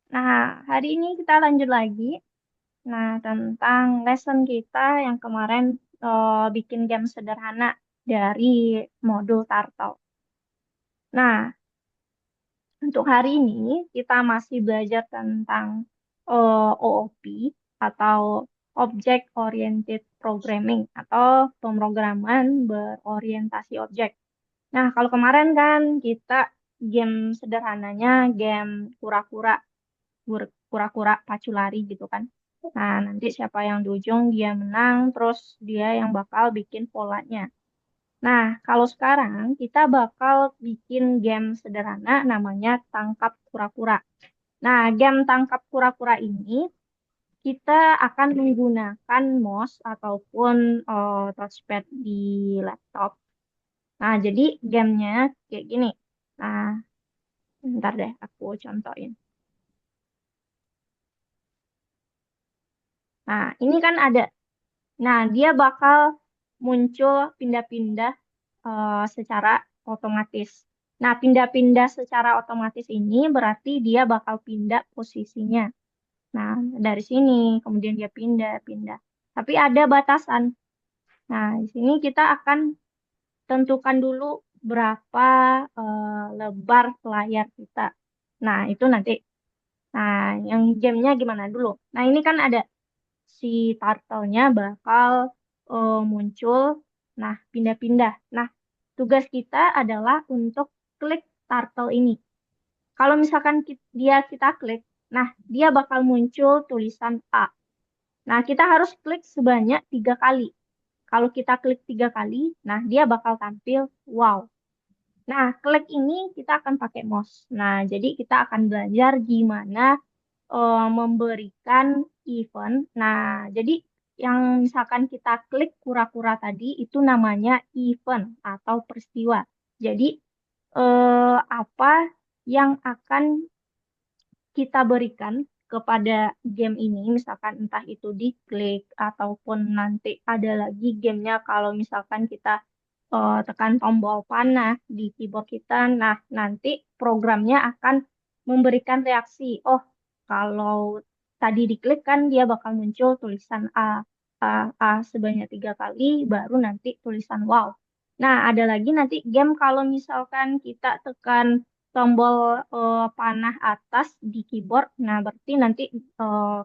Nah, hari ini kita lanjut lagi. Nah, tentang lesson kita yang kemarin bikin game sederhana dari modul Turtle. Nah, untuk hari ini kita masih belajar tentang OOP atau Object Oriented Programming atau pemrograman berorientasi objek. Nah, kalau kemarin kan kita game sederhananya game kura-kura, kura-kura pacu lari gitu kan. Nah, nanti siapa yang di ujung dia menang, terus dia yang bakal bikin polanya. Nah, kalau sekarang kita bakal bikin game sederhana namanya tangkap kura-kura. Nah, game tangkap kura-kura ini kita akan menggunakan mouse ataupun touchpad di laptop. Nah, jadi gamenya kayak gini. Nah, bentar deh, aku contohin. Nah, ini kan ada. Nah, dia bakal muncul pindah-pindah secara otomatis. Nah, pindah-pindah secara otomatis ini berarti dia bakal pindah posisinya. Nah, dari sini kemudian dia pindah-pindah. Tapi ada batasan. Nah, di sini kita akan tentukan dulu berapa lebar layar kita. Nah, itu nanti. Nah, yang gamenya gimana dulu? Nah, ini kan ada si turtle-nya bakal muncul. Nah, pindah-pindah. Nah, tugas kita adalah untuk klik turtle ini. Kalau misalkan kita klik, nah dia bakal muncul tulisan A. Nah, kita harus klik sebanyak 3 kali. Kalau kita klik 3 kali, nah dia bakal tampil wow. Nah, klik ini kita akan pakai mouse. Nah, jadi kita akan belajar gimana memberikan event. Nah, jadi yang misalkan kita klik kura-kura tadi itu namanya event atau peristiwa. Jadi apa yang akan kita berikan kepada game ini, misalkan entah itu diklik ataupun nanti ada lagi gamenya kalau misalkan kita tekan tombol panah di keyboard kita, nah nanti programnya akan memberikan reaksi. Oh, kalau tadi diklik kan dia bakal muncul tulisan A, A sebanyak 3 kali, baru nanti tulisan wow. Nah, ada lagi nanti game kalau misalkan kita tekan tombol panah atas di keyboard, nah berarti nanti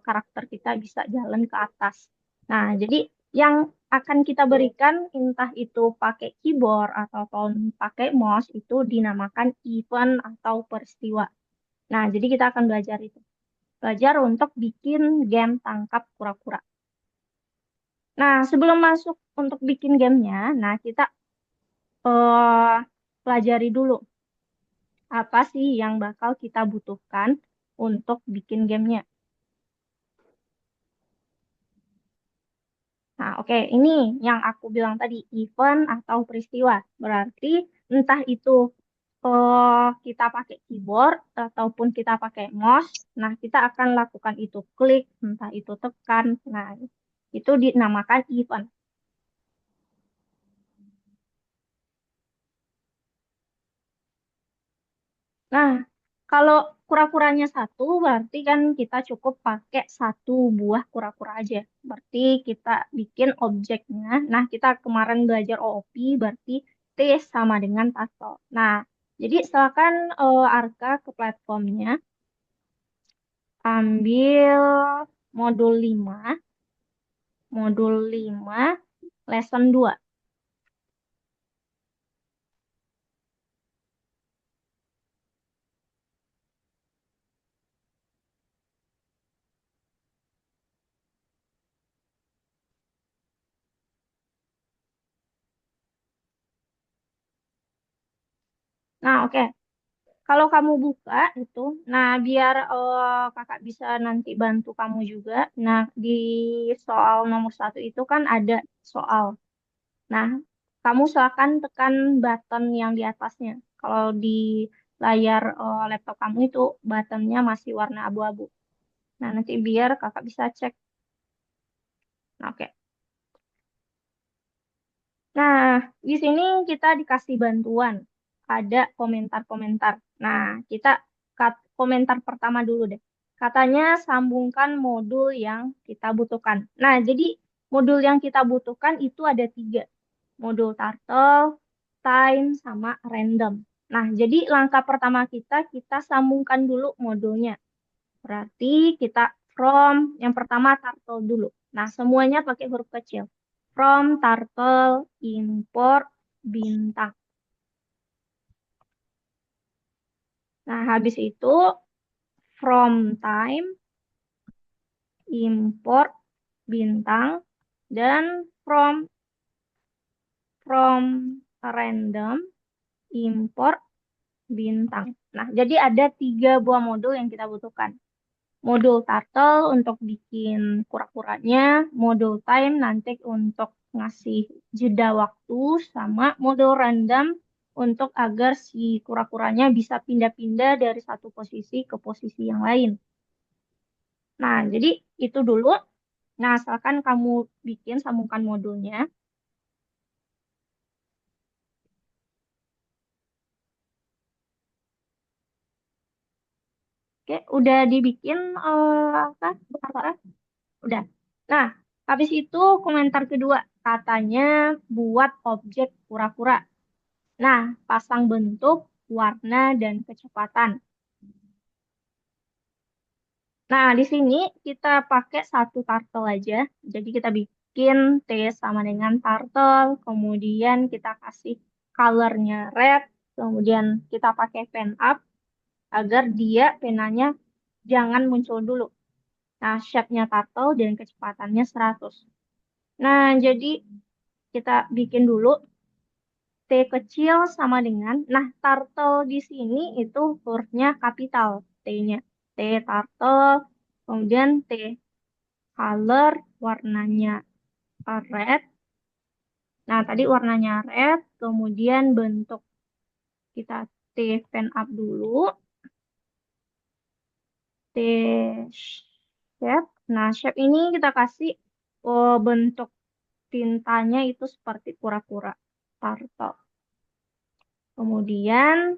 karakter kita bisa jalan ke atas. Nah, jadi yang akan kita berikan entah itu pakai keyboard ataupun pakai mouse itu dinamakan event atau peristiwa. Nah, jadi kita akan belajar itu. Belajar untuk bikin game tangkap kura-kura. Nah, sebelum masuk untuk bikin gamenya, nah kita eh pelajari dulu apa sih yang bakal kita butuhkan untuk bikin gamenya. Nah, oke, ini yang aku bilang tadi, event atau peristiwa. Berarti entah itu kita pakai keyboard ataupun kita pakai mouse, nah kita akan lakukan itu klik, entah itu tekan. Nah, itu dinamakan event. Nah, kalau kura-kuranya satu, berarti kan kita cukup pakai satu buah kura-kura aja. Berarti kita bikin objeknya. Nah, kita kemarin belajar OOP, berarti T sama dengan tato. Nah, jadi silakan Arka ke platformnya, ambil modul 5, lesson 2. Nah, oke. Kalau kamu buka itu, nah biar kakak bisa nanti bantu kamu juga. Nah, di soal nomor 1 itu kan ada soal. Nah, kamu silakan tekan button yang di atasnya. Kalau di layar laptop kamu itu buttonnya masih warna abu-abu. Nah, nanti biar kakak bisa cek. Nah, oke. Nah, di sini kita dikasih bantuan. Ada komentar-komentar. Nah, kita komentar pertama dulu deh. Katanya sambungkan modul yang kita butuhkan. Nah, jadi modul yang kita butuhkan itu ada tiga. Modul turtle, time, sama random. Nah, jadi langkah pertama kita sambungkan dulu modulnya. Berarti kita from yang pertama turtle dulu. Nah, semuanya pakai huruf kecil. From turtle import bintang. Nah, habis itu from time import bintang dan from random import bintang. Nah, jadi ada tiga buah modul yang kita butuhkan. Modul turtle untuk bikin kura-kuranya, modul time nanti untuk ngasih jeda waktu, sama modul random untuk agar si kura-kuranya bisa pindah-pindah dari satu posisi ke posisi yang lain. Nah, jadi itu dulu. Nah, asalkan kamu bikin sambungkan modulnya. Oke, udah dibikin apa? Apa? Udah. Nah, habis itu komentar kedua, katanya buat objek kura-kura. Nah, pasang bentuk, warna, dan kecepatan. Nah, di sini kita pakai satu turtle aja. Jadi kita bikin T sama dengan turtle, kemudian kita kasih colornya red, kemudian kita pakai pen up agar dia penanya jangan muncul dulu. Nah, shape-nya turtle dan kecepatannya 100. Nah, jadi kita bikin dulu T kecil sama dengan, nah turtle di sini itu hurufnya kapital T-nya. T turtle, kemudian T color, warnanya red. Nah, tadi warnanya red, kemudian bentuk kita T pen up dulu, T shape. Nah, shape ini kita kasih bentuk tintanya itu seperti kura-kura turtle. Kemudian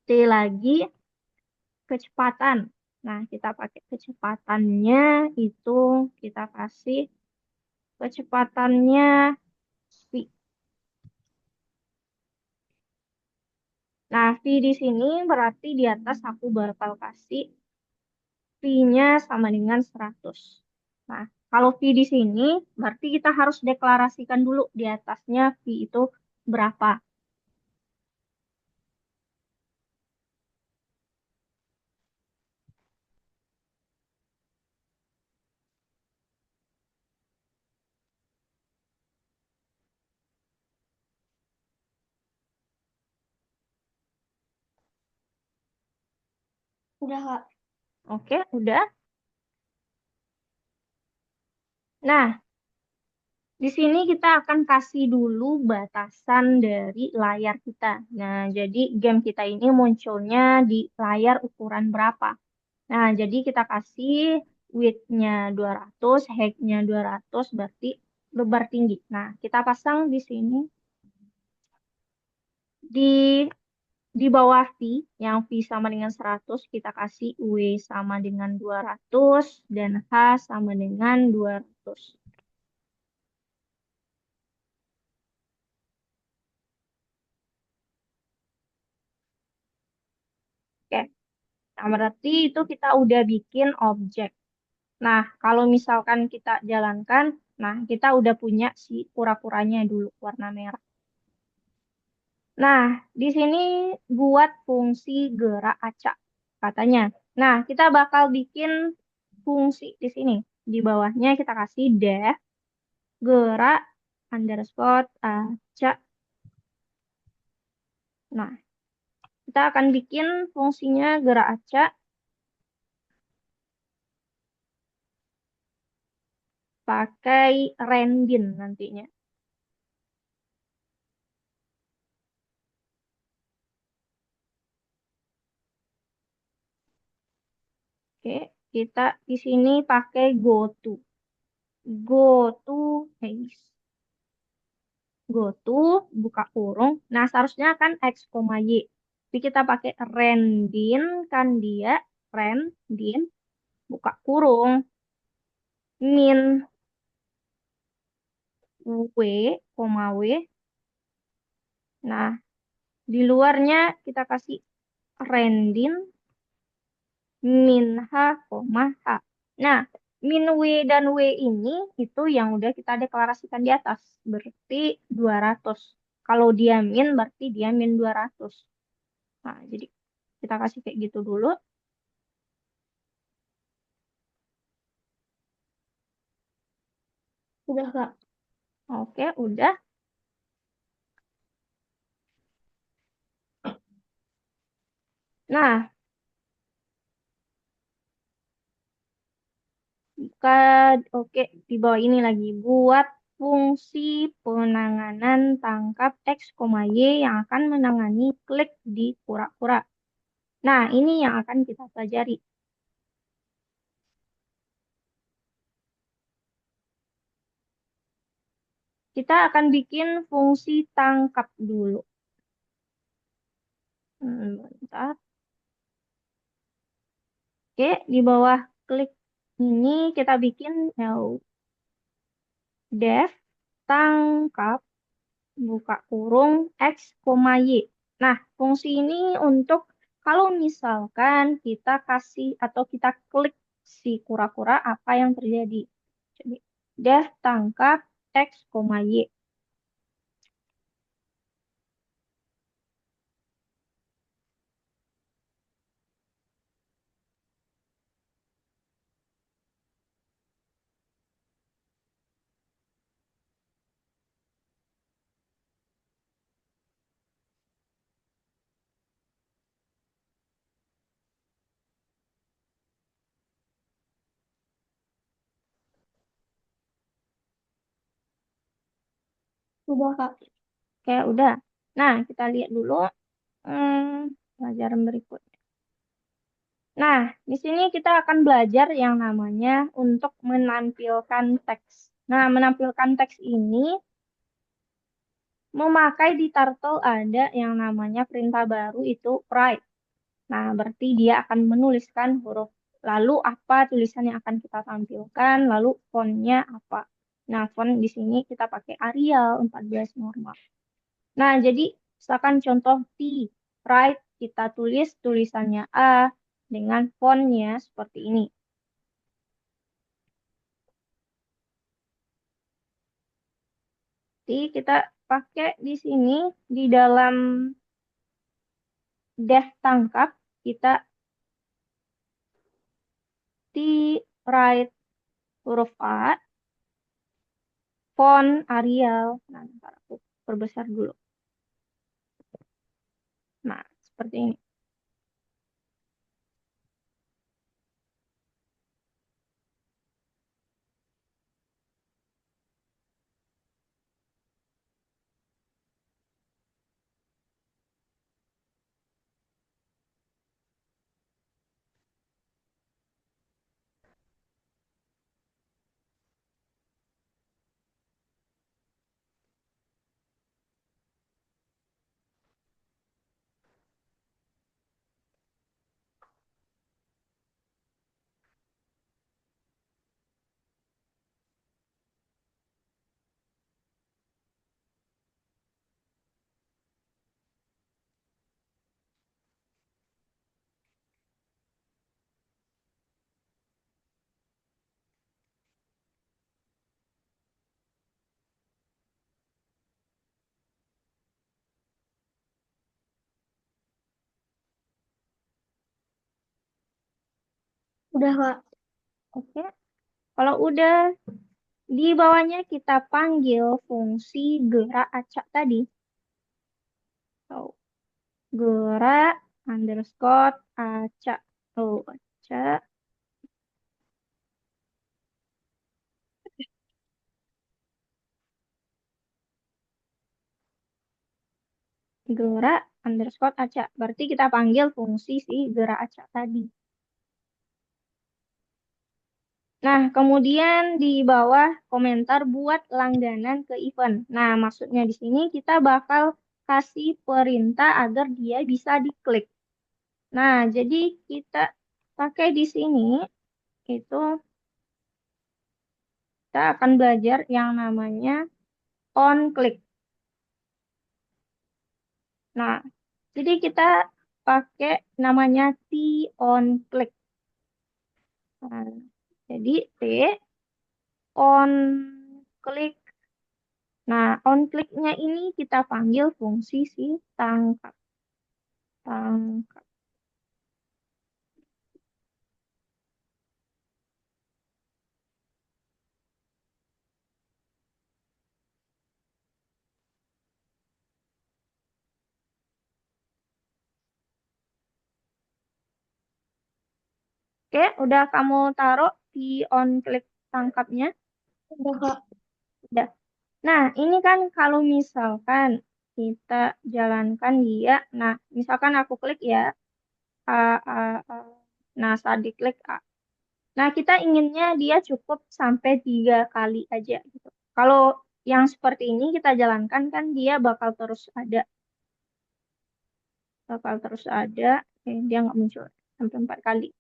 T lagi kecepatan. Nah, kita pakai kecepatannya itu kita kasih kecepatannya V. Nah, V di sini berarti di atas aku bakal kasih V-nya sama dengan 100. Nah, kalau V di sini berarti kita harus deklarasikan dulu di atasnya V itu berapa. Udah, Kak. Oke, udah. Nah, di sini kita akan kasih dulu batasan dari layar kita. Nah, jadi game kita ini munculnya di layar ukuran berapa. Nah, jadi kita kasih width-nya 200, height-nya 200, berarti lebar tinggi. Nah, kita pasang di sini di di bawah V, yang V sama dengan 100, kita kasih W sama dengan 200 dan H sama dengan 200. Oke, nah berarti itu kita udah bikin objek. Nah, kalau misalkan kita jalankan, nah kita udah punya si kura-kuranya dulu warna merah. Nah, di sini buat fungsi gerak acak katanya. Nah, kita bakal bikin fungsi di sini. Di bawahnya kita kasih def gerak underscore acak. Nah, kita akan bikin fungsinya gerak acak pakai rendin nantinya. Oke, kita di sini pakai goto. Goto case. Goto, buka kurung. Nah, seharusnya kan X, Y. Tapi kita pakai rendin kan dia. ren, din, buka kurung, min, w, koma w. Nah, di luarnya kita kasih rendin, min h, koma h. Nah, min w dan w ini itu yang udah kita deklarasikan di atas. Berarti 200. Kalau dia min, berarti dia min 200. Nah, jadi kita kasih kayak gitu dulu. Udah, Kak. Oke, udah. Nah, oke, di bawah ini lagi. Buat fungsi penanganan tangkap X, Y yang akan menangani klik di kura-kura. Nah, ini yang akan kita pelajari. Kita akan bikin fungsi tangkap dulu. Bentar. Oke, di bawah klik ini kita bikin def tangkap buka kurung X, Y. Nah, fungsi ini untuk kalau misalkan kita kasih atau kita klik si kura-kura, apa yang terjadi. Jadi, def tangkap X, Y. Udah, Kak. Oke, udah. Nah, kita lihat dulu pelajaran berikutnya. Nah, di sini kita akan belajar yang namanya untuk menampilkan teks. Nah, menampilkan teks ini memakai di Turtle ada yang namanya perintah baru itu write. Nah, berarti dia akan menuliskan huruf. Lalu apa tulisan yang akan kita tampilkan, lalu fontnya apa. Nah, font di sini kita pakai Arial 14 normal. Nah, jadi misalkan contoh T, write, kita tulis tulisannya A dengan fontnya seperti ini. Jadi kita pakai di sini, di dalam def tangkap, kita T, write, huruf A, font Arial. Nah, ntar aku perbesar dulu. Nah, seperti ini. Udah, Kak. Oke. Kalau udah, di bawahnya kita panggil fungsi gerak acak tadi. So, gerak underscore acak. Oh, acak. Gerak underscore acak. Berarti kita panggil fungsi si gerak acak tadi. Nah, kemudian di bawah komentar buat langganan ke event. Nah, maksudnya di sini kita bakal kasih perintah agar dia bisa diklik. Nah, jadi kita pakai di sini itu kita akan belajar yang namanya on click. Nah, jadi kita pakai namanya T on click. Nah, jadi T on click. Nah, on click-nya ini kita panggil fungsi si tangkap. Tangkap. Oke, udah kamu taruh di on click tangkapnya? Udah, Kak. Udah. Nah, ini kan kalau misalkan kita jalankan dia, nah, misalkan aku klik ya, A, A, A. Nah, saat diklik A. Nah, kita inginnya dia cukup sampai 3 kali aja gitu. Kalau yang seperti ini kita jalankan kan dia bakal terus ada, dia nggak muncul sampai 4 kali.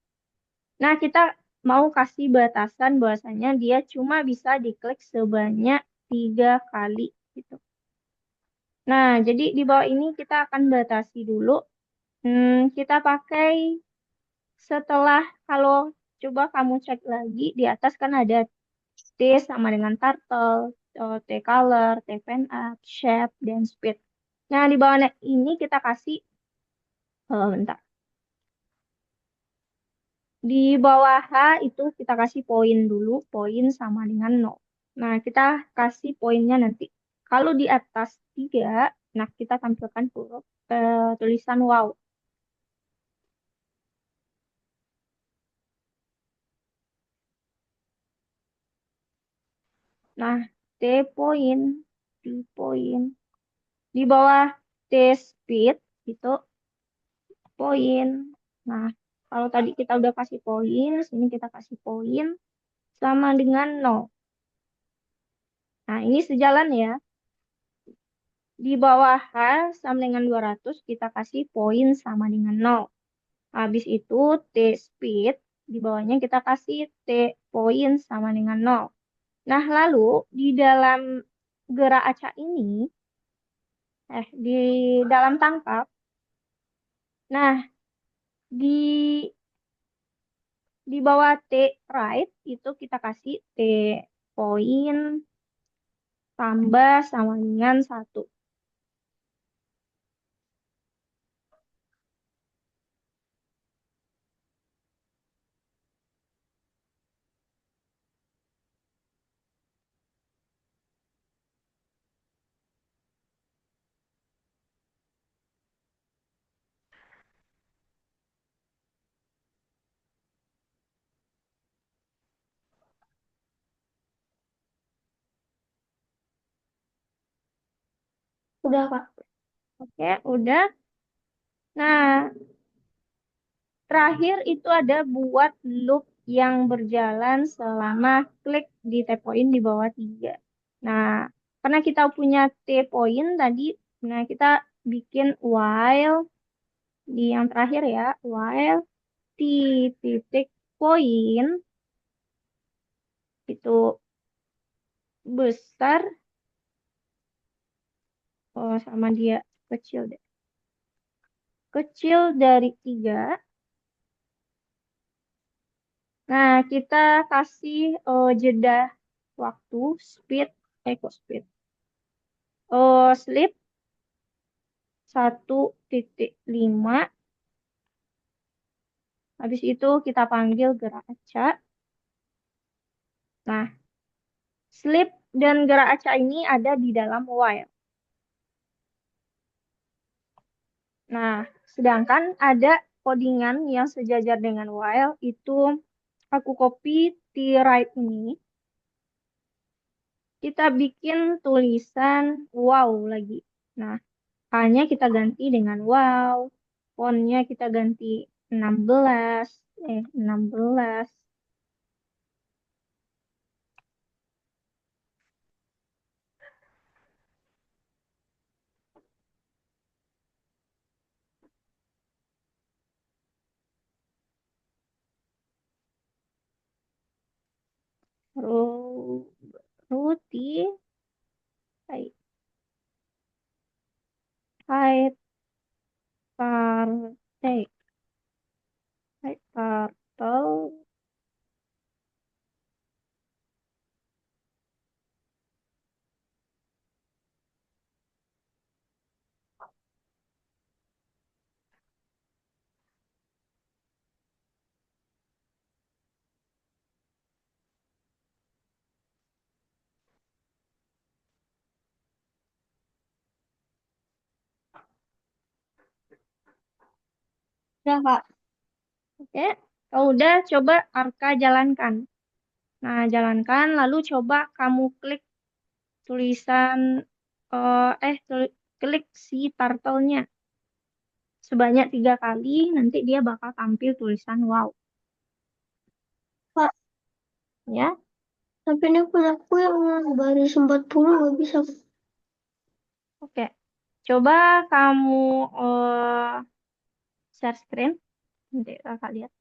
Nah, kita mau kasih batasan bahwasanya dia cuma bisa diklik sebanyak 3 kali gitu. Nah, jadi di bawah ini kita akan batasi dulu. Kita pakai setelah kalau coba kamu cek lagi di atas kan ada T sama dengan turtle, T color, T fan up, shape, dan speed. Nah, di bawah ini kita kasih, bentar. Di bawah H itu kita kasih poin dulu, poin sama dengan 0. Nah, kita kasih poinnya nanti. Kalau di atas 3, nah kita tampilkan huruf tulisan wow. Nah, T poin, T poin. Di bawah T speed itu poin. Nah, kalau tadi kita udah kasih poin, sini kita kasih poin sama dengan 0. Nah, ini sejalan ya. Di bawah H sama dengan 200 kita kasih poin sama dengan 0. Habis itu T speed, di bawahnya kita kasih T poin sama dengan 0. Nah, lalu di dalam gerak acak ini, di dalam tangkap, nah, di bawah T right itu kita kasih T poin tambah sama dengan 1. Udah, Kak. Oke, udah. Nah, terakhir itu ada buat loop yang berjalan selama klik di T point di bawah 3. Nah, karena kita punya T point tadi, nah kita bikin while di yang terakhir ya, while T titik point itu besar, oh sama dia kecil deh. Kecil dari 3. Nah, kita kasih jeda waktu speed, kok speed. Oh, sleep 1,5. Habis itu kita panggil gerak acak. Nah, sleep dan gerak acak ini ada di dalam while. Nah, sedangkan ada codingan yang sejajar dengan while itu aku copy di right ini. Kita bikin tulisan wow lagi. Nah, A-nya kita ganti dengan wow. Fontnya kita ganti 16. 16. Ru- Ruti, hai, hai, partai, hai, partel. Udah, Kak. Oke, kalau udah coba Arka jalankan. Nah, jalankan, lalu coba kamu klik tulisan, klik si turtle-nya sebanyak 3 kali, nanti dia bakal tampil tulisan wow, Kak, ya. tapi ini punya aku yang baris 40 nggak bisa. Oke, coba kamu share screen, nanti kakak lihat.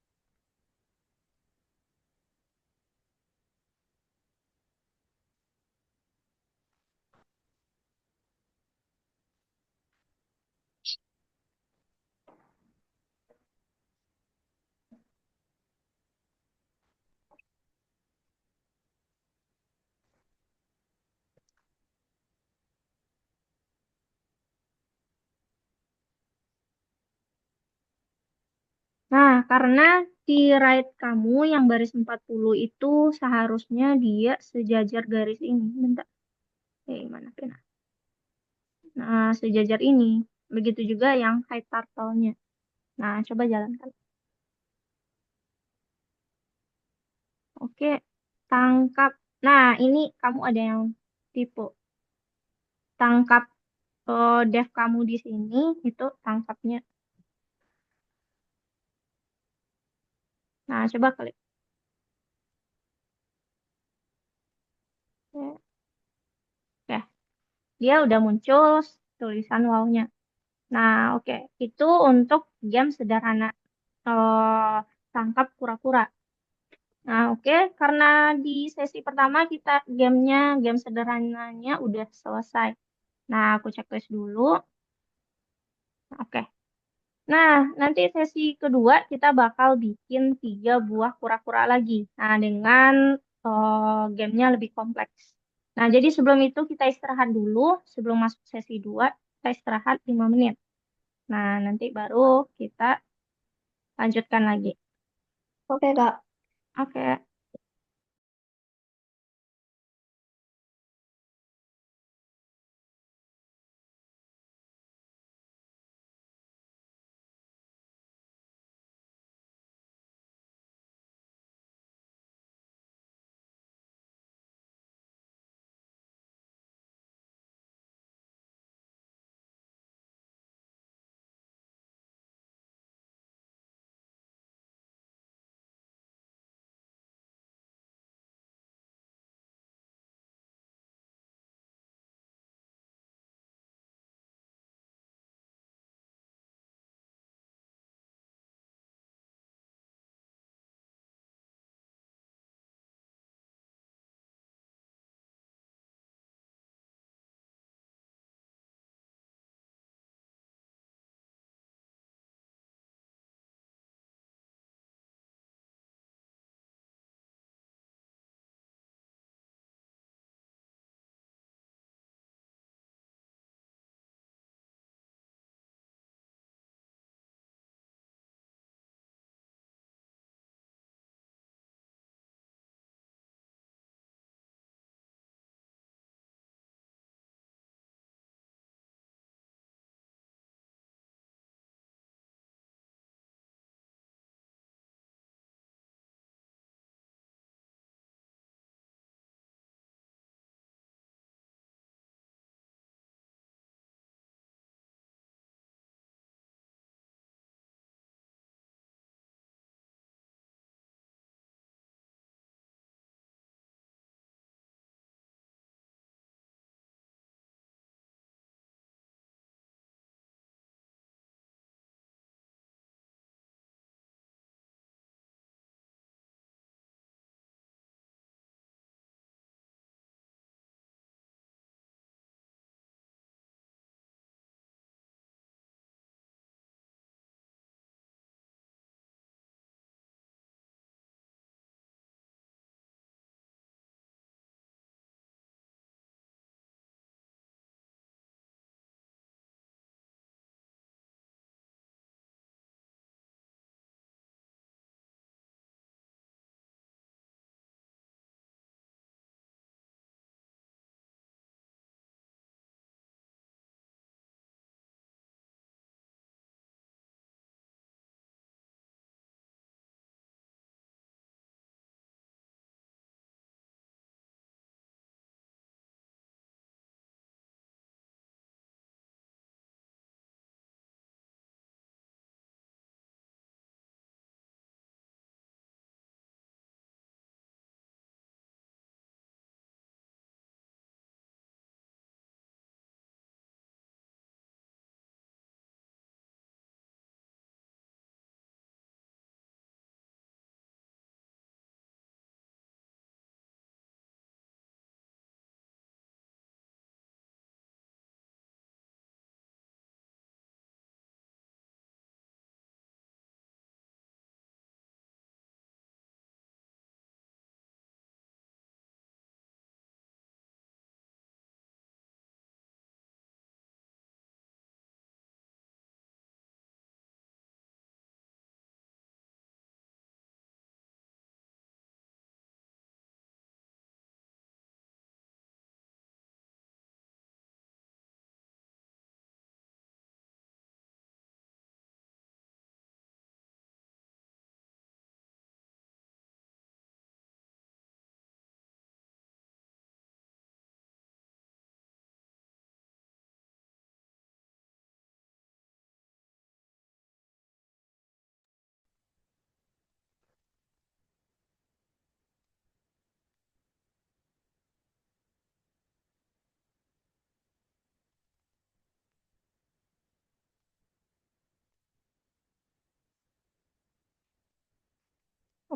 Nah, karena di right kamu yang baris 40 itu seharusnya dia sejajar garis ini. Bentar, mana pena? Nah, sejajar ini. Begitu juga yang high turtle-nya. Nah, coba jalankan. Oke, tangkap. Nah, ini kamu ada yang tipe. Tangkap dev kamu di sini, itu tangkapnya. Nah, coba klik. Oke, dia udah muncul tulisan wow-nya. Nah, oke. Itu untuk game sederhana. eh, Tangkap kura-kura. Nah, oke. Karena di sesi pertama kita game sederhananya udah selesai. Nah, aku checklist dulu. Oke. Nah, nanti sesi kedua kita bakal bikin 3 buah kura-kura lagi. Nah, dengan gamenya lebih kompleks. Nah, jadi sebelum itu kita istirahat dulu. Sebelum masuk sesi 2 kita istirahat 5 menit. Nah, nanti baru kita lanjutkan lagi. Oke, Kak. Oke.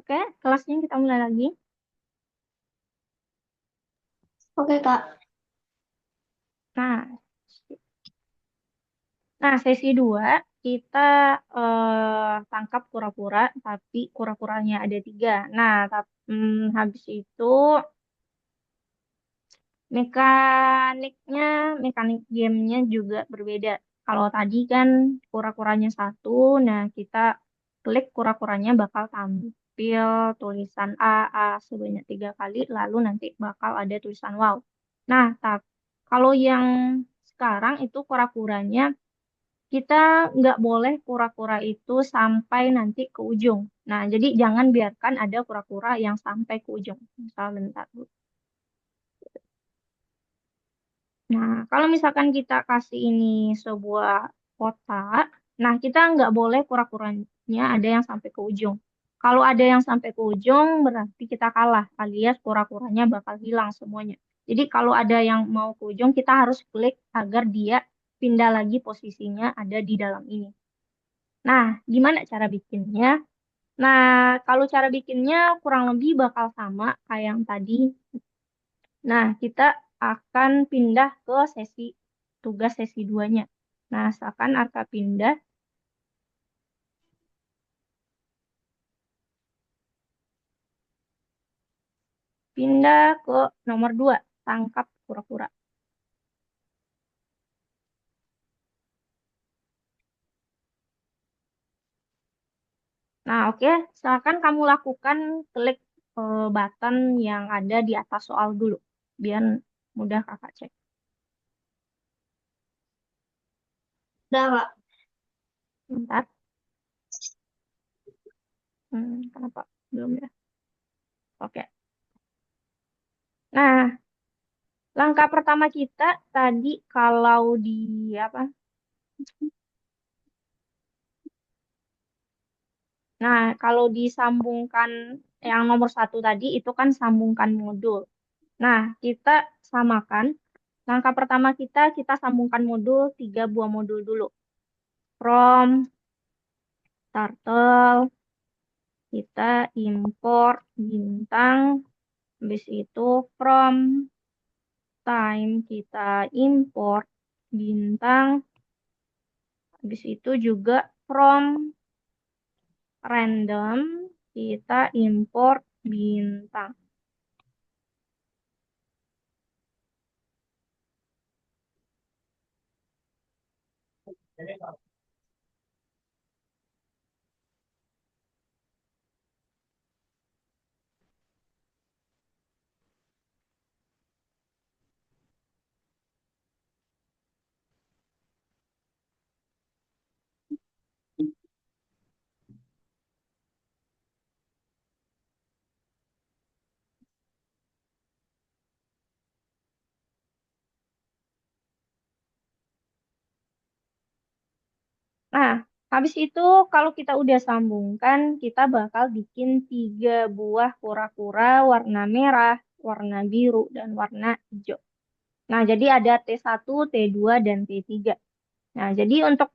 Oke, kelasnya kita mulai lagi. Oke, Kak. Nah, sesi 2 kita tangkap kura-kura, tapi kura-kuranya ada 3. Nah, habis itu mekanik gamenya juga berbeda. Kalau tadi kan kura-kuranya satu, nah kita klik kura-kuranya bakal tampil tulisan A sebanyak 3 kali, lalu nanti bakal ada tulisan wow. Nah, kalau yang sekarang itu kura-kuranya kita nggak boleh kura-kura itu sampai nanti ke ujung. Nah, jadi jangan biarkan ada kura-kura yang sampai ke ujung. Misal bentar. Nah, kalau misalkan kita kasih ini sebuah kotak, nah kita nggak boleh kura-kuranya ada yang sampai ke ujung. Kalau ada yang sampai ke ujung, berarti kita kalah, alias kura-kuranya bakal hilang semuanya. Jadi kalau ada yang mau ke ujung, kita harus klik agar dia pindah lagi posisinya ada di dalam ini. Nah, gimana cara bikinnya? Nah, kalau cara bikinnya kurang lebih bakal sama kayak yang tadi. Nah, kita akan pindah ke tugas sesi 2-nya. Nah, asalkan Arka pindah ke nomor 2, tangkap kura-kura. Nah, oke, silakan kamu lakukan klik button yang ada di atas soal dulu, biar mudah kakak cek. Udah, Kak. Bentar, kenapa belum ya? Oke. Nah, langkah pertama kita tadi kalau di apa? Nah, kalau disambungkan yang nomor 1 tadi itu kan sambungkan modul. Nah, kita samakan. Langkah pertama kita sambungkan modul, 3 buah modul dulu. From, turtle, kita import bintang, habis itu from time kita import bintang, habis itu juga from random kita import bintang. Nah, habis itu kalau kita udah sambungkan, kita bakal bikin 3 buah kura-kura warna merah, warna biru, dan warna hijau. Nah, jadi ada T1, T2, dan T3. Nah, jadi untuk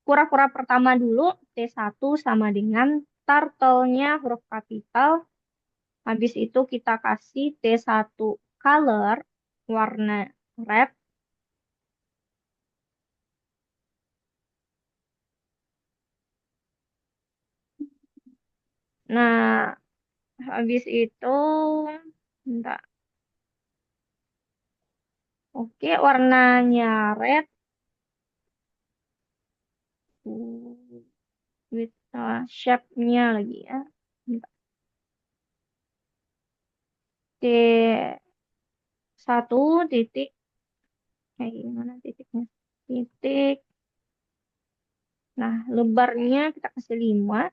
kura-kura pertama dulu, T1 sama dengan turtle-nya huruf kapital. Habis itu kita kasih T1 color, warna red. Nah, habis itu, bentar. Oke, warnanya red with shape-nya lagi ya. Bentar. T1 titik, kayak gimana titiknya? Titik. Nah, lebarnya kita kasih 5.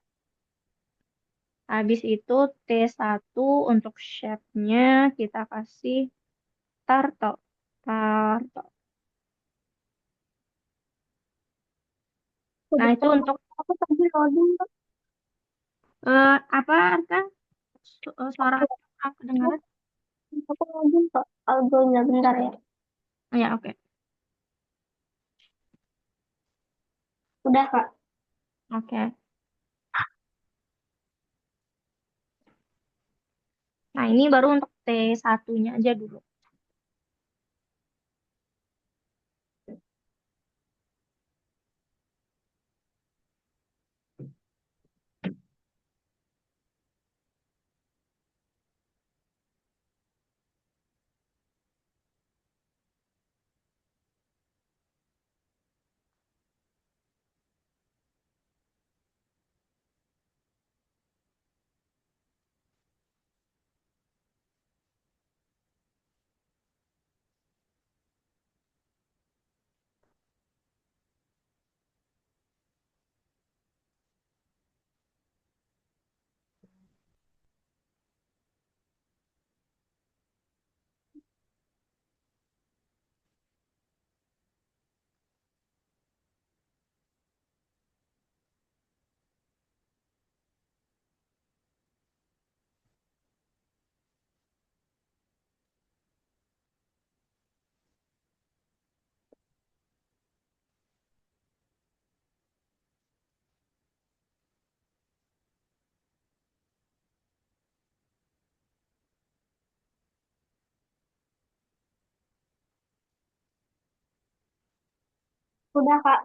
Habis itu T1 untuk shape-nya kita kasih turtle. Turtle. Nah, itu untuk Aku tadi loading, Kak. apa Arka? Suara aku kedengaran? Aku loading, Kak. Algonya bentar ya. Oh, ya, oke. Udah, Kak. Oke. ini baru untuk T1-nya aja dulu. Udah, Kak.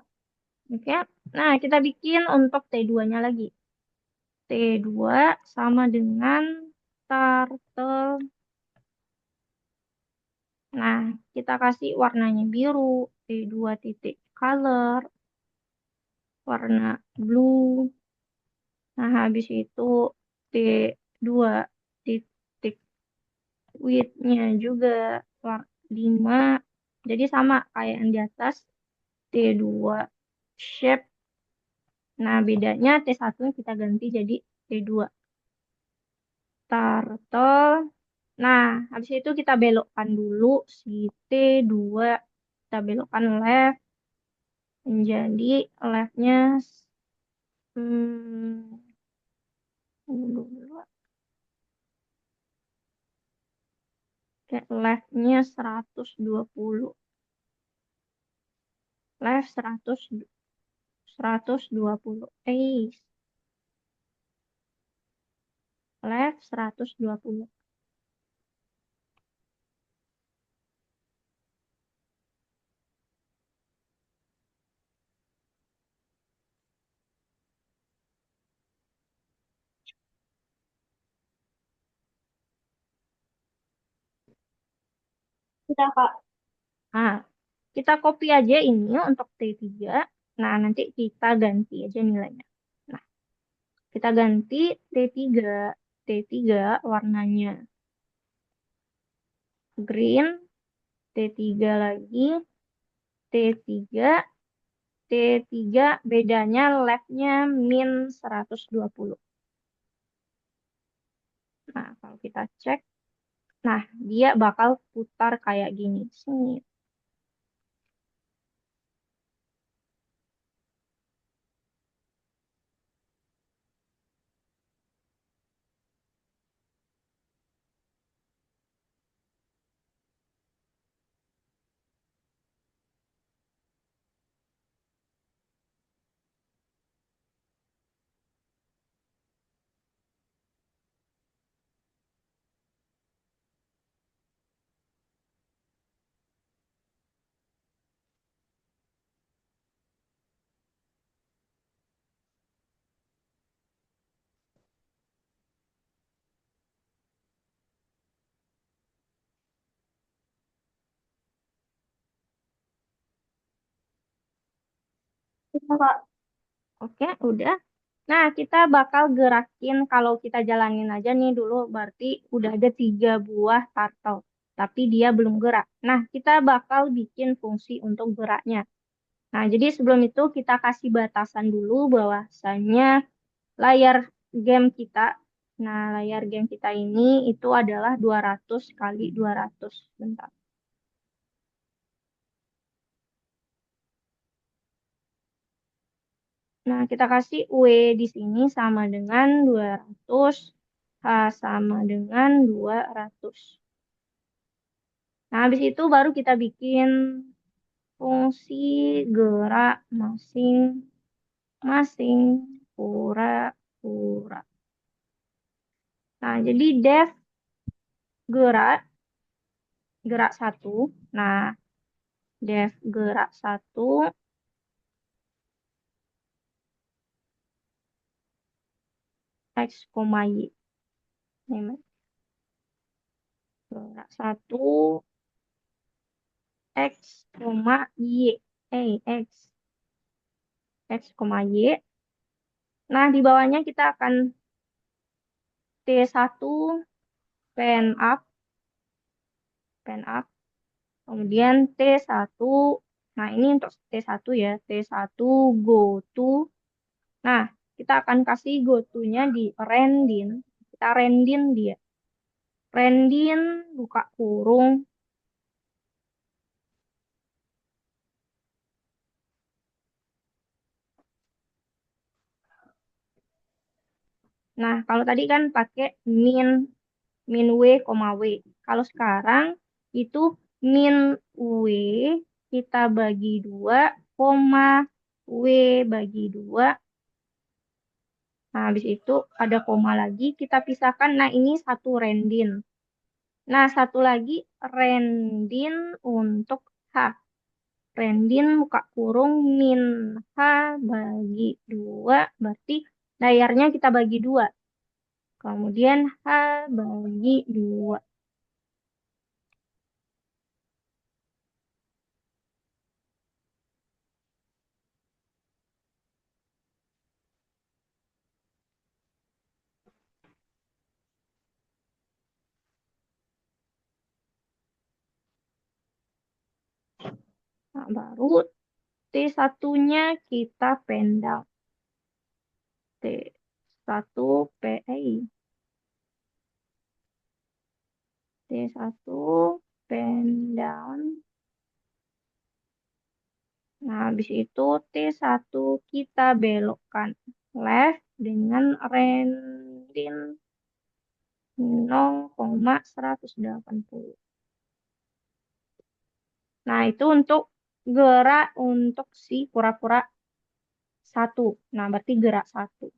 Oke. Nah, kita bikin untuk T2-nya lagi. T2 sama dengan turtle. Nah, kita kasih warnanya biru. T2 titik color. Warna blue. Nah, habis itu T2 titik width-nya juga warna 5. Jadi sama kayak yang di atas. T2 shape. Nah, bedanya T1 kita ganti jadi T2 turtle. Nah, habis itu kita belokkan dulu si T2. Kita belokkan left menjadi leftnya hmm, dulu ke leftnya 120. Left 120. Left 120. Sudah, Kak. Nah, kita copy aja ini untuk T3. Nah, nanti kita ganti aja nilainya. Nah, kita ganti T3. T3 warnanya green. T3 lagi. T3. T3 bedanya leftnya min 120. Nah, kalau kita cek, nah dia bakal putar kayak gini. Sini. Udah, Kak. Oke, udah. Nah, kita bakal gerakin kalau kita jalanin aja nih dulu, berarti udah ada 3 buah turtle. Tapi dia belum gerak. Nah, kita bakal bikin fungsi untuk geraknya. Nah, jadi sebelum itu kita kasih batasan dulu bahwasanya layar game kita, nah layar game kita ini itu adalah 200 kali 200. Bentar. Nah, kita kasih W di sini sama dengan 200, H sama dengan 200. Nah, habis itu baru kita bikin fungsi gerak masing-masing pura-pura. Nah, jadi def gerak, gerak satu. Nah, def gerak satu, X, Y. Ini gerak satu, X, Y. X, Y. Nah, di bawahnya kita akan T1 pen up, pen up. Kemudian T1. Nah, ini untuk T1 ya. T1 go to. Nah, kita akan kasih go to-nya di rendin. Kita rendin dia. Rendin buka kurung. Nah, kalau tadi kan pakai min min W, W. Kalau sekarang itu min W kita bagi 2, koma W bagi 2. Nah, habis itu ada koma lagi, kita pisahkan. Nah, ini satu rendin. Nah, satu lagi rendin untuk H. Rendin buka kurung min H bagi 2, berarti layarnya kita bagi 2. Kemudian H bagi 2. Nah, baru T1-nya kita pendang. T1 PI. T1 pendang. Nah, habis itu T1 kita belokkan left dengan rendin 0,180. Nah, itu untuk gerak untuk si kura-kura satu. Nah, berarti gerak satu.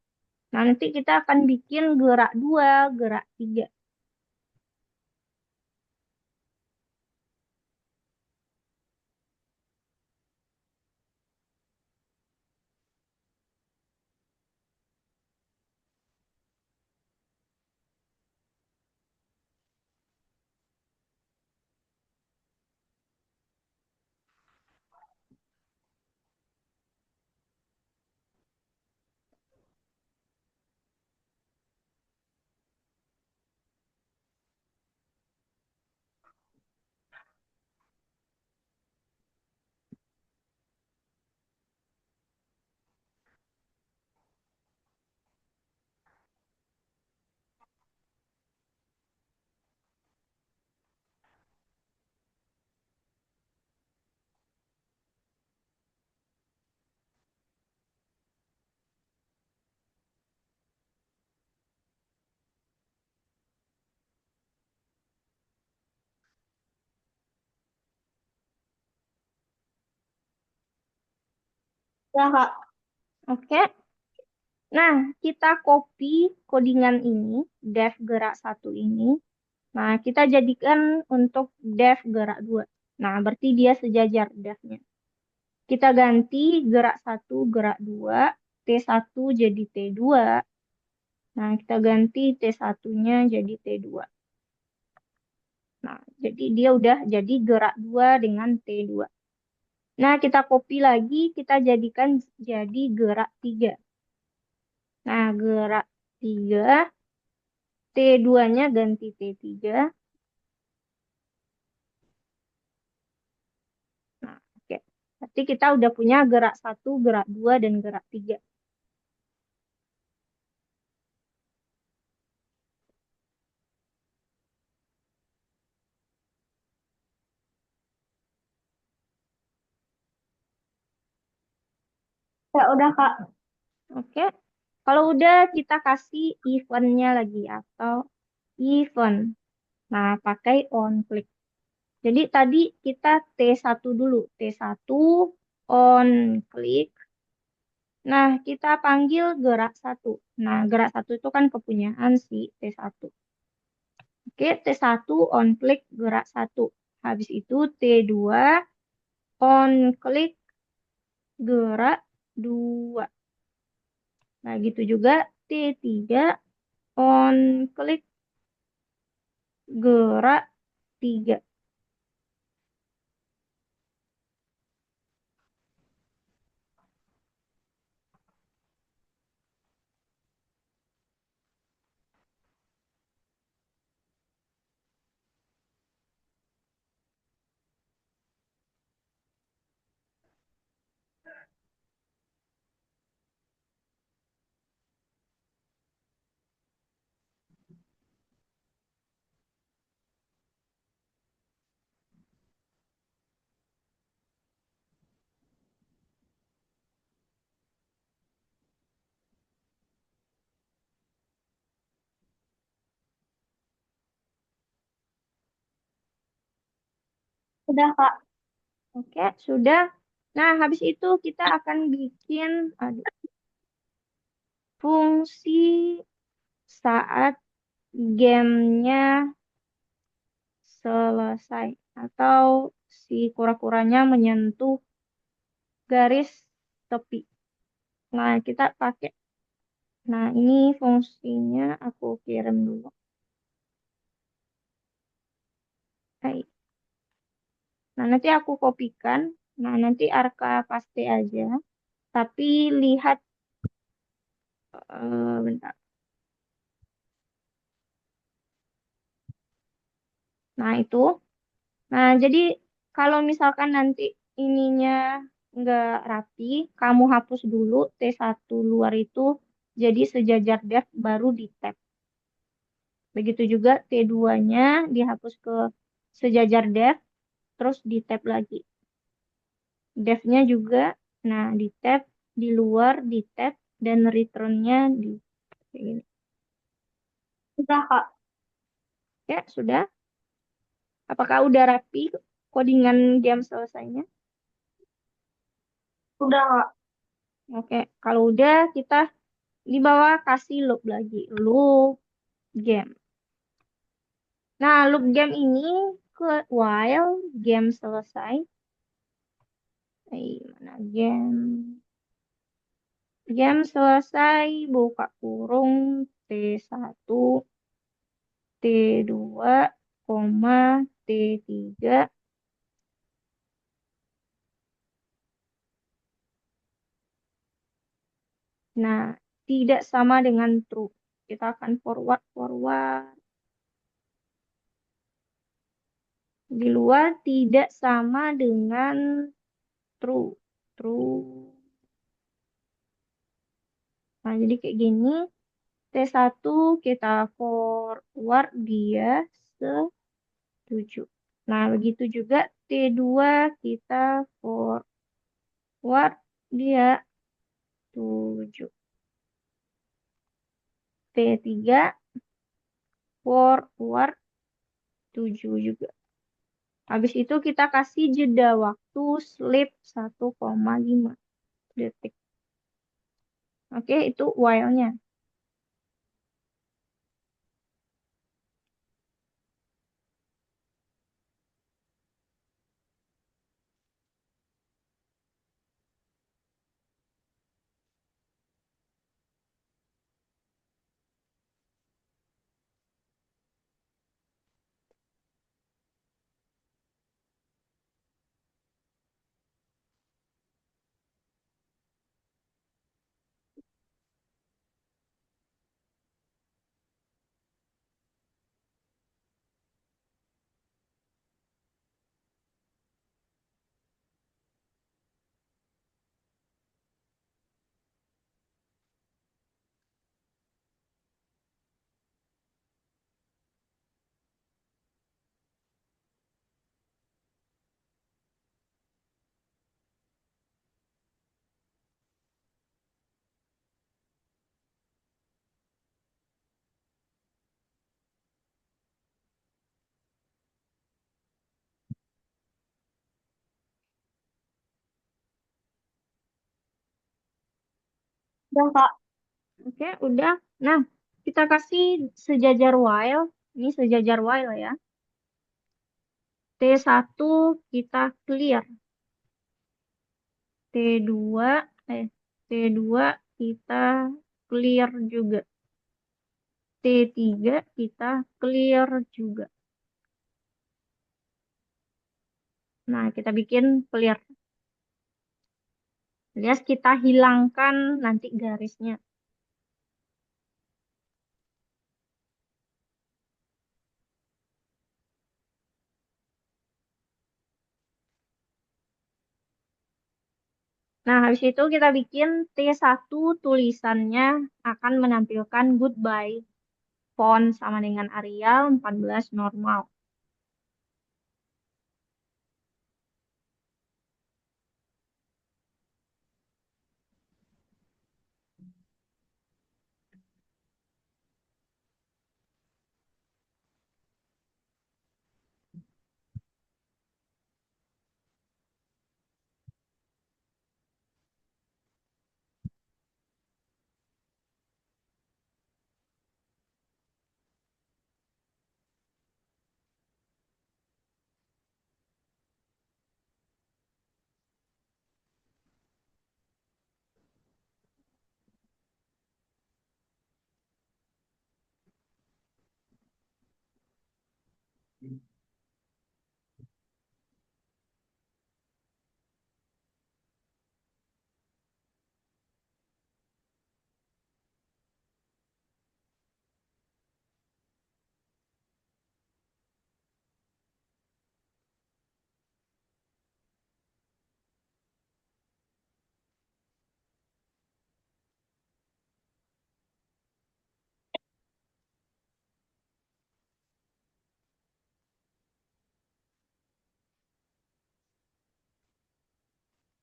Nah, nanti kita akan bikin gerak dua, gerak tiga. Ya, Kak. Oke. Nah, kita copy codingan ini, def gerak satu ini. Nah, kita jadikan untuk def gerak dua. Nah, berarti dia sejajar defnya. Kita ganti gerak satu, gerak dua, T1 jadi T2. Nah, kita ganti T1-nya jadi T2. Nah, jadi dia udah jadi gerak 2 dengan T2. Nah, kita copy lagi, kita jadikan jadi gerak 3. Nah, gerak 3, T2-nya ganti T3. Nah, oke. Berarti kita udah punya gerak 1, gerak 2, dan gerak 3. Ya udah, Kak. Oke. Kalau udah, kita kasih event-nya lagi atau event. Nah, pakai on click. Jadi tadi kita T1 dulu. T1 on click. Nah, kita panggil gerak satu. Nah, gerak satu itu kan kepunyaan si T1. Oke, T1 on klik gerak satu. Habis itu T2 on klik gerak 2. Nah, gitu juga T3 on klik gerak 3. Udah, Kak. Oke, sudah. Nah, habis itu kita akan bikin aduh, fungsi saat gamenya selesai atau si kura-kuranya menyentuh garis tepi. Nah, kita pakai. Nah, ini fungsinya aku kirim dulu. Hai. Nah, nanti aku kopikan. Nah, nanti Arka paste aja. Tapi lihat, bentar. Nah, itu. Nah, jadi kalau misalkan nanti ininya nggak rapi, kamu hapus dulu T1 luar itu jadi sejajar dev baru di tab. Begitu juga T2-nya dihapus ke sejajar dev, terus di tab lagi. Dev-nya juga, nah di tab, di luar, di tab, dan return-nya di kayak gini. Udah, Kak. Ya, sudah. Apakah udah rapi codingan game selesainya? Udah, Kak. Oke, kalau udah kita di bawah kasih loop lagi. Loop game. Nah, loop game ini ke while game selesai. Mana game? Game selesai, buka kurung T1, T2, koma, T3. Nah, tidak sama dengan true. Kita akan forward. Di luar tidak sama dengan true. True. Nah, jadi kayak gini. T1 kita forward dia setuju. Nah, begitu juga T2 kita forward dia 7. T3 forward 7 juga. Habis itu kita kasih jeda waktu sleep 1,5 detik. Oke, itu while-nya. Udah, Kak. Oke, udah. Nah, kita kasih sejajar while. Ini sejajar Y lah ya. T1 kita clear. T2, T2 kita clear juga. T3 kita clear juga. Nah, kita bikin clear. Alias kita hilangkan nanti garisnya. Nah, habis itu kita bikin T1 tulisannya akan menampilkan goodbye. Font sama dengan Arial 14 normal.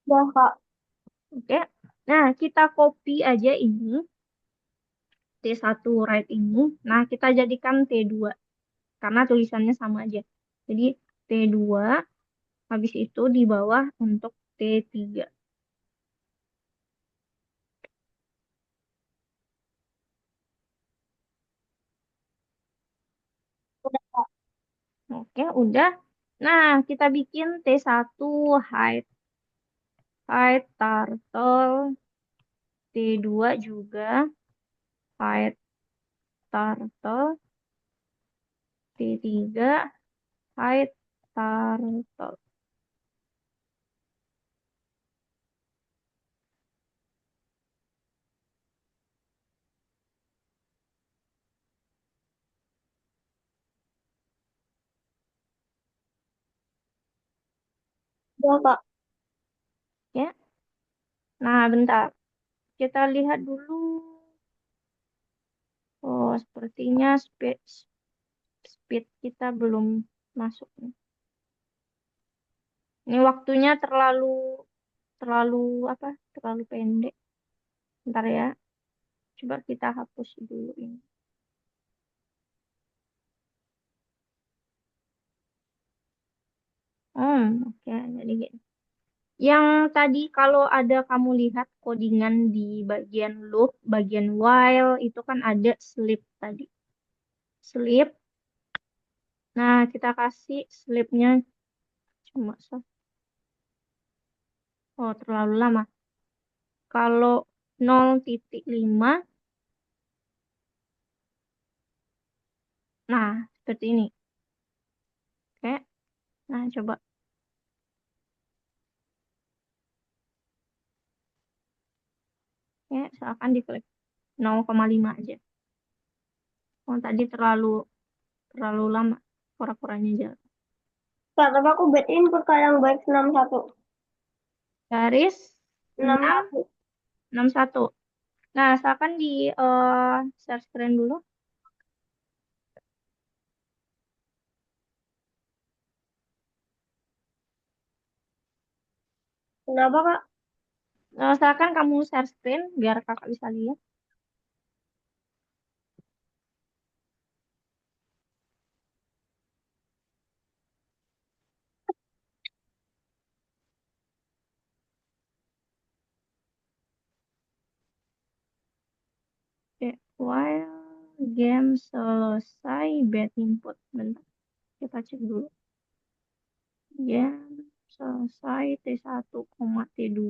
Udah, Kak. Oke. Nah, kita copy aja ini. T1 right ini. Nah, kita jadikan T2. Karena tulisannya sama aja. Jadi, T2. Habis itu di bawah untuk T3. Udah, Kak. Oke, udah. Nah, kita bikin T1 height. Height turtle. T2 juga. Height turtle. T3. Height turtle. Udah, Kak. Ya. Nah, bentar. Kita lihat dulu. Oh, sepertinya speed kita belum masuk nih. Ini waktunya terlalu terlalu apa? Terlalu pendek. Bentar ya. Coba kita hapus dulu ini. Oke. Jadi gini. Yang tadi kalau ada kamu lihat codingan di bagian loop, bagian while itu kan ada sleep tadi. Sleep. Nah, kita kasih sleepnya cuma oh terlalu lama. Kalau 0,5, nah seperti ini. Oke. Nah, coba. Ya, silakan diklik 0,5 aja. Oh, tadi terlalu terlalu lama. Pura-puranya jalan. Kak, tapi aku bet input Kak yang baik 61. Garis 6, 61. 61. Nah, silakan di share screen dulu. Kenapa, Kak? Silakan kamu share screen biar kakak bisa lihat. Oke, while Game selesai, bad input. Bentar, kita cek dulu. Game selesai, T1, T2,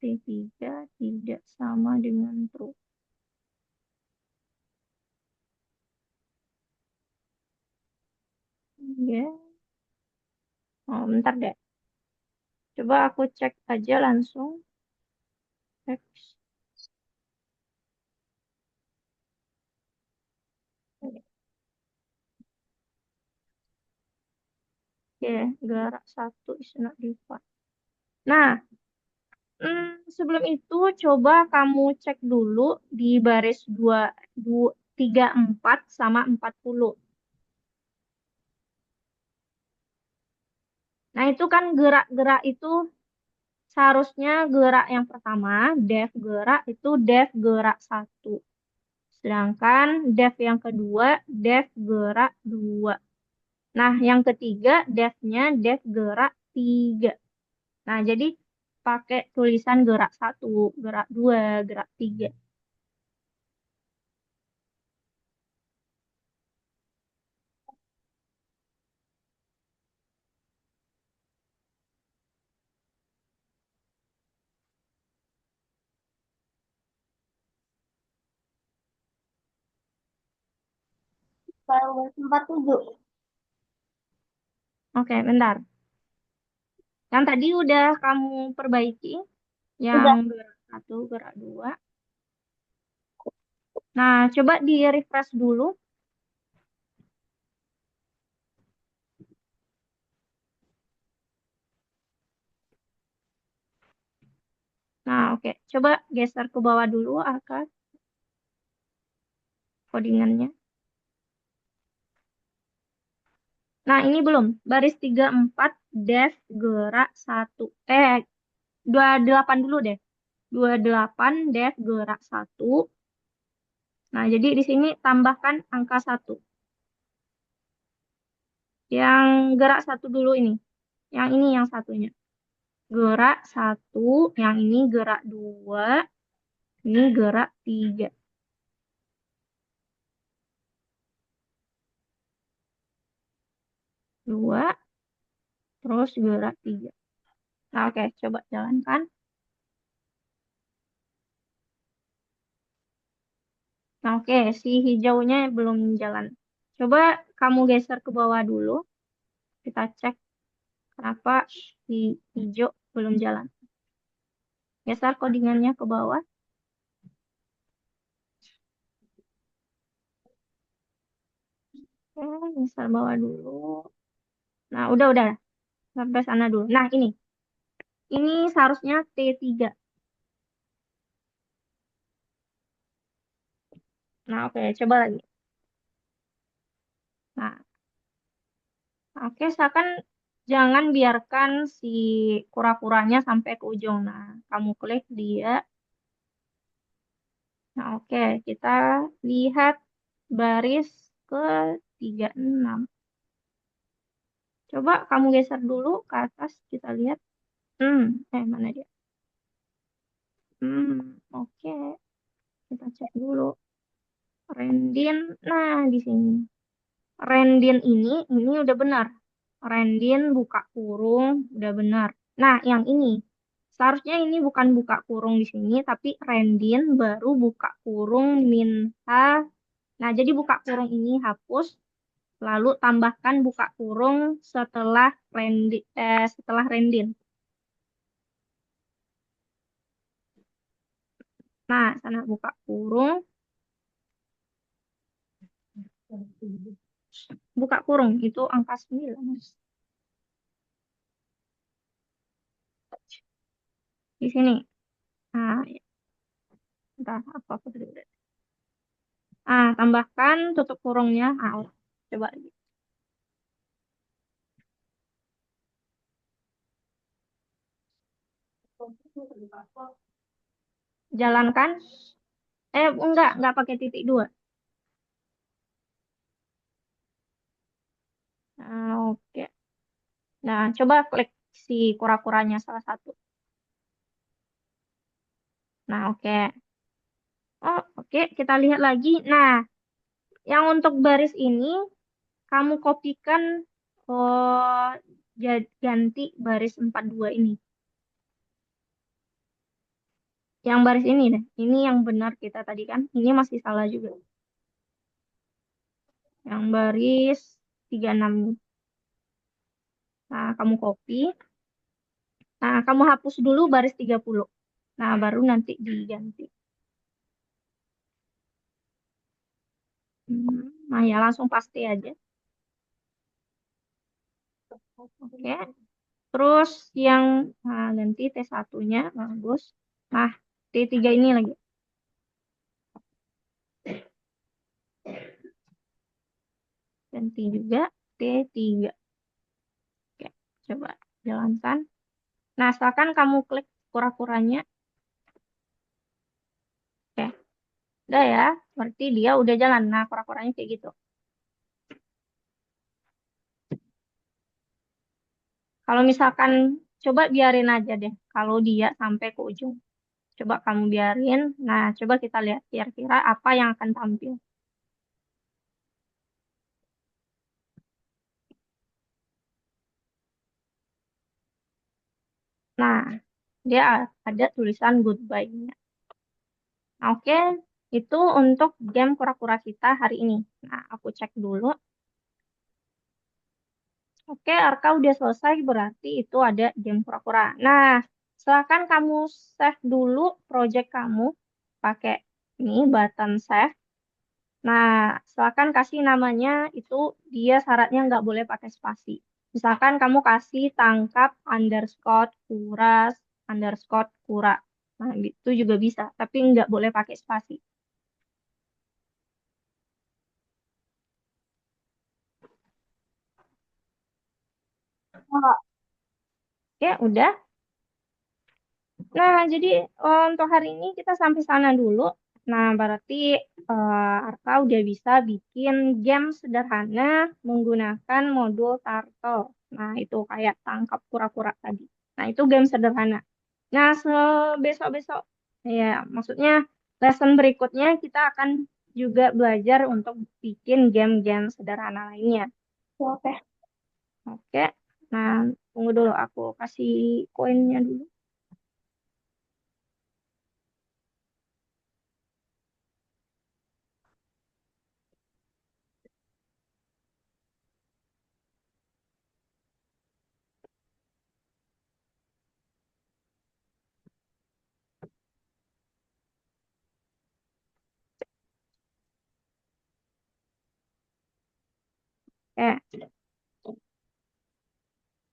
T3 tidak sama dengan true. Game. Oh, bentar deh. Coba aku cek aja langsung. Cek. Oke, gerak satu is not defined. Nah, sebelum itu coba kamu cek dulu di baris 34 sama 40. Nah, itu kan gerak-gerak itu seharusnya gerak yang pertama, def gerak itu def gerak satu. Sedangkan def yang kedua, def gerak dua. Nah, yang ketiga, defnya def gerak tiga. Nah, jadi pakai tulisan gerak satu, gerak dua, gerak tiga. Kalau baris 47. Oke, bentar. Yang tadi udah kamu perbaiki, yang Udah. gerak satu, gerak dua. Nah, coba di refresh dulu. Nah, oke. Coba geser ke bawah dulu angka codingannya. Nah, ini belum. Baris 34 def gerak satu. 28 dulu deh. 28 def gerak satu. Nah, jadi di sini tambahkan angka satu. Yang gerak satu dulu ini. Yang ini yang satunya. Gerak satu, yang ini gerak dua, ini gerak tiga. Dua, terus gerak tiga. Nah, oke, coba jalankan. Nah, oke, si hijaunya belum jalan. Coba kamu geser ke bawah dulu. Kita cek kenapa si hijau belum jalan. Geser codingannya ke bawah. Oke, geser bawah dulu. Nah, udah. Sampai sana dulu. Nah, ini. Ini seharusnya T3. Nah, oke, coba lagi. Nah, oke, seakan jangan biarkan si kura-kuranya sampai ke ujung. Nah, kamu klik dia. Nah, oke, kita lihat baris ke 36. Coba kamu geser dulu ke atas, kita lihat. Mana dia? Oke, kita cek dulu. Rendin, nah di sini. Rendin ini udah benar. Rendin buka kurung, udah benar. Nah, yang ini. Seharusnya ini bukan buka kurung di sini, tapi Rendin baru buka kurung minta. Nah, jadi buka kurung ini hapus, lalu tambahkan buka kurung setelah Rendin. Nah, sana buka kurung, buka kurung itu angka 9, Mas. Di sini. Nah, ya, entah apa aku tadi udah. Tambahkan tutup kurungnya. Coba lagi. Jalankan. Enggak pakai titik dua. Oke. Nah, coba klik si kura-kuranya salah satu. Nah, oke. Oh, oke. Kita lihat lagi. Nah, Yang untuk baris ini, kamu kopikan, ganti baris 42 ini. Yang baris ini deh. Ini yang benar kita tadi kan. Ini masih salah juga. Yang baris 36 ini. Nah, kamu copy. Nah, kamu hapus dulu baris 30. Nah, baru nanti diganti. Nah, ya langsung paste aja. Oke. Terus yang ganti T1-nya bagus. Nah, T3 ini lagi. Ganti juga T3. Oke, coba jalankan. Nah, setelahkan kamu klik kura-kuranya. Oke, udah ya. Berarti dia udah jalan. Nah, kura-kuranya kayak gitu. Kalau misalkan, coba biarin aja deh. Kalau dia sampai ke ujung. Coba kamu biarin. Nah, coba kita lihat kira-kira apa yang akan tampil. Nah, dia ada tulisan goodbye-nya. Oke, itu untuk game kura-kura kita hari ini. Nah, aku cek dulu. Oke, Arka udah selesai, berarti itu ada game kura-kura. Nah, silakan kamu save dulu project kamu pakai ini button save. Nah, silakan kasih namanya itu dia syaratnya nggak boleh pakai spasi. Misalkan kamu kasih tangkap underscore kuras underscore kura. Nah, itu juga bisa, tapi nggak boleh pakai spasi. Oke, udah. Nah, jadi untuk hari ini kita sampai sana dulu. Nah, berarti Arka udah bisa bikin game sederhana menggunakan modul Turtle. Nah, itu kayak tangkap kura-kura tadi. Nah, itu game sederhana. Nah, besok-besok, ya, maksudnya lesson berikutnya kita akan juga belajar untuk bikin game-game sederhana lainnya. Oke. Oke, nah, tunggu dulu aku kasih koinnya dulu. Oke.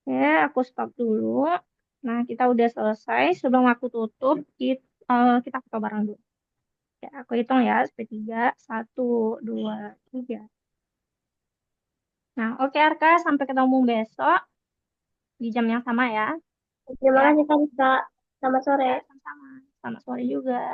Ya, aku stop dulu. Nah, kita udah selesai. Sebelum aku tutup, kita foto bareng dulu. Ya, aku hitung ya, sampai 3. 1, 2, 3. Nah, oke Arka, sampai ketemu besok di jam yang sama ya. Terima Ya, kasih, Kak. Selamat sore. ya sama-sama. Selamat sore juga.